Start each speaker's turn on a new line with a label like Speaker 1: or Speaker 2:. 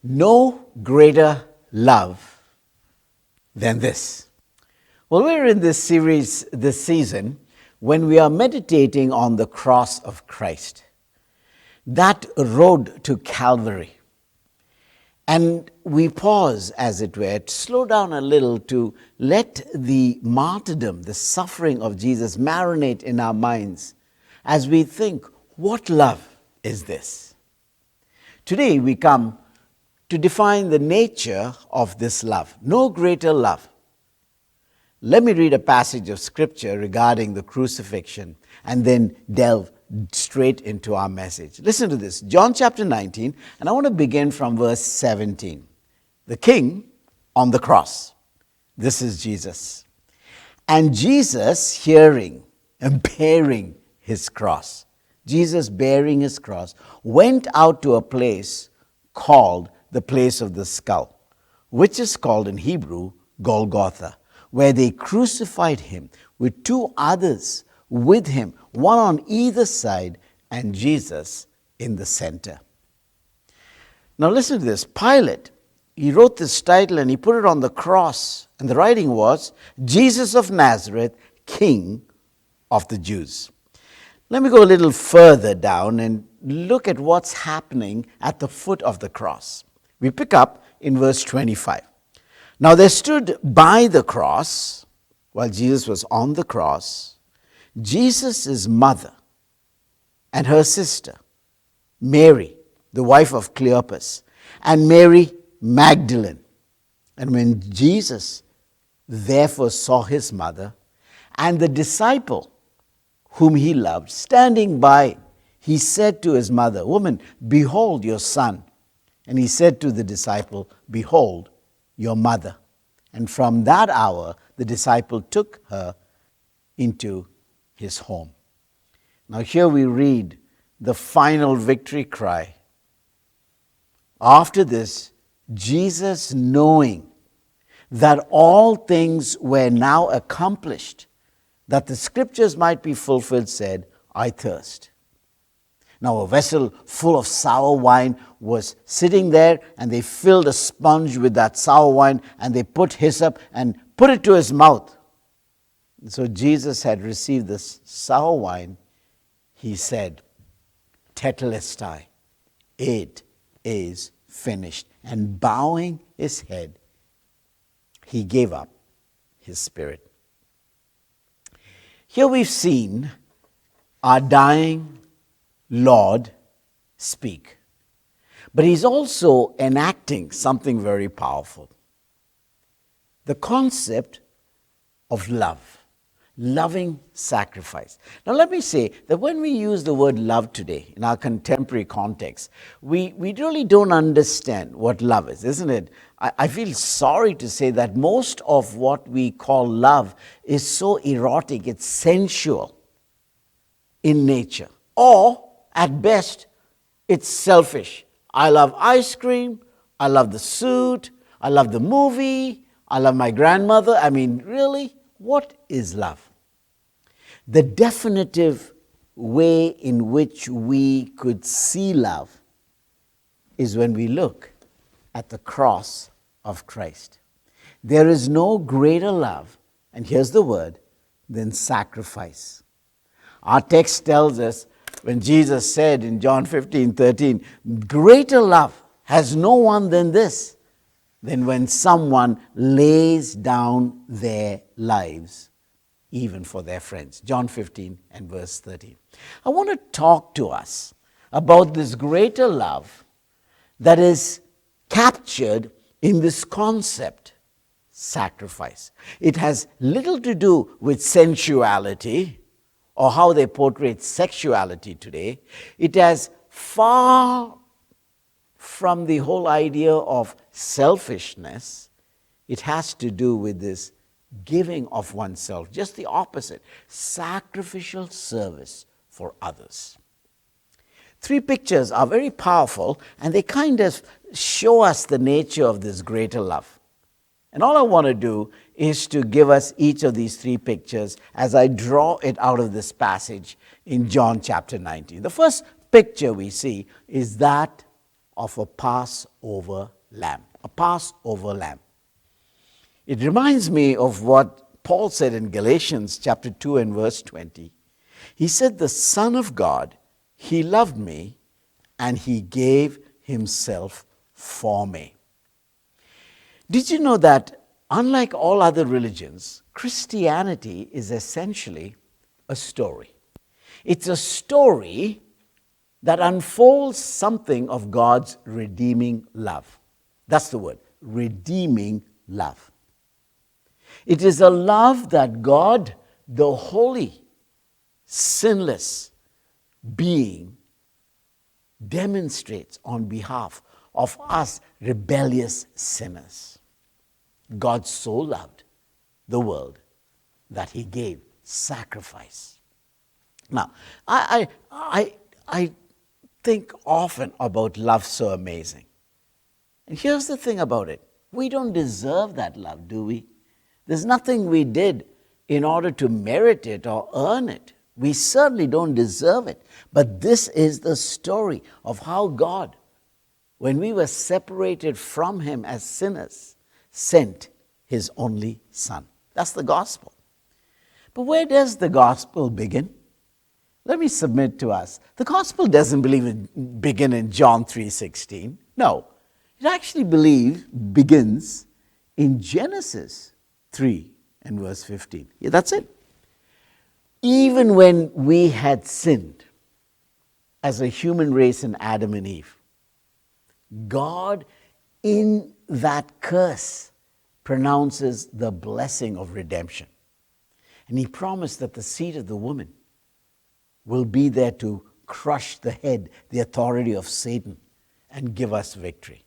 Speaker 1: No greater love than this. Well, we're in this series this season when we are meditating on the cross of Christ, that road to Calvary. And we pause, as it were, slow down a little to let the martyrdom, the suffering of Jesus marinate in our minds as we think, what love is this? Today we come to define the nature of this love. No greater love. Let me read a passage of scripture regarding the crucifixion and then delve straight into our message. Listen to this, John chapter 19, and I want to begin from verse 17. The King on the cross. This is Jesus. And Jesus, hearing and bearing his cross, Jesus bearing his cross, went out to a place called the place of the skull, which is called in Hebrew Golgotha, where they crucified him with two others with him, one on either side, and Jesus in the center. Now listen to this. Pilate, he wrote this title and he put it on the cross, and the writing was, Jesus of Nazareth, King of the Jews. Let me go a little further down and look at what's happening at the foot of the cross. We pick up in verse 25. Now there stood by the cross, while Jesus was on the cross, Jesus' mother and her sister, Mary, the wife of Cleopas, and Mary Magdalene. And when Jesus therefore saw his mother and the disciple whom he loved standing by, he said to his mother, Woman, behold your son. And he said to the disciple, Behold your mother. And from that hour, the disciple took her into his home. Now here we read the final victory cry. After this, Jesus, knowing that all things were now accomplished, that the scriptures might be fulfilled, said, I thirst. Now a vessel full of sour wine was sitting there, and they filled a sponge with that sour wine, and they put hyssop and put it to his mouth. And so Jesus had received this sour wine. He said, Tetelestai, it is finished. And bowing his head, he gave up his spirit. Here we've seen our dying Lord speak. But he's also enacting something very powerful. The concept of love, loving sacrifice. Now let me say that when we use the word love today in our contemporary context, we really don't understand what love is, isn't it? I feel sorry to say that most of what we call love is so erotic, it's sensual in nature. Or at best, it's selfish. I love ice cream, I love the suit, I love the movie, I love my grandmother. I mean, really, what is love? The definitive way in which we could see love is when we look at the cross of Christ. There is no greater love, and here's the word, than sacrifice. Our text tells us when Jesus said in John 15:13, greater love has no one than this, than when someone lays down their lives, even for their friends. John 15 and verse 13. I want to talk to us about this greater love that is captured in this concept, sacrifice. It has little to do with sensuality or how they portray sexuality today. It has far from the whole idea of selfishness. It has to do with this giving of oneself, just the opposite, sacrificial service for others. Three pictures are very powerful, and they kind of show us the nature of this greater love. And all I want to do is to give us each of these three pictures as I draw it out of this passage in John chapter 19. The first picture we see is that of a Passover lamb, a Passover lamb. It reminds me of what Paul said in Galatians chapter 2 and verse 20. He said, the Son of God, he loved me and he gave himself for me. Did you know that unlike all other religions, Christianity is essentially a story? It's a story that unfolds something of God's redeeming love. That's the word, redeeming love. It is a love that God, the holy, sinless being, demonstrates on behalf of us rebellious sinners. God so loved the world that he gave sacrifice. Now, I think often about love so amazing. And here's the thing about it. We don't deserve that love, do we? There's nothing we did in order to merit it or earn it. We certainly don't deserve it. But this is the story of how God, when we were separated from him as sinners, sent his only Son. That's the gospel. But where does the gospel begin? Let me submit to us. The gospel doesn't begin in John 3:16. No, it actually begins in Genesis 3 and verse 15. Yeah, that's it. Even when we had sinned as a human race in Adam and Eve, God in that curse pronounces the blessing of redemption. And he promised that the seed of the woman will be there to crush the head, the authority of Satan, and give us victory.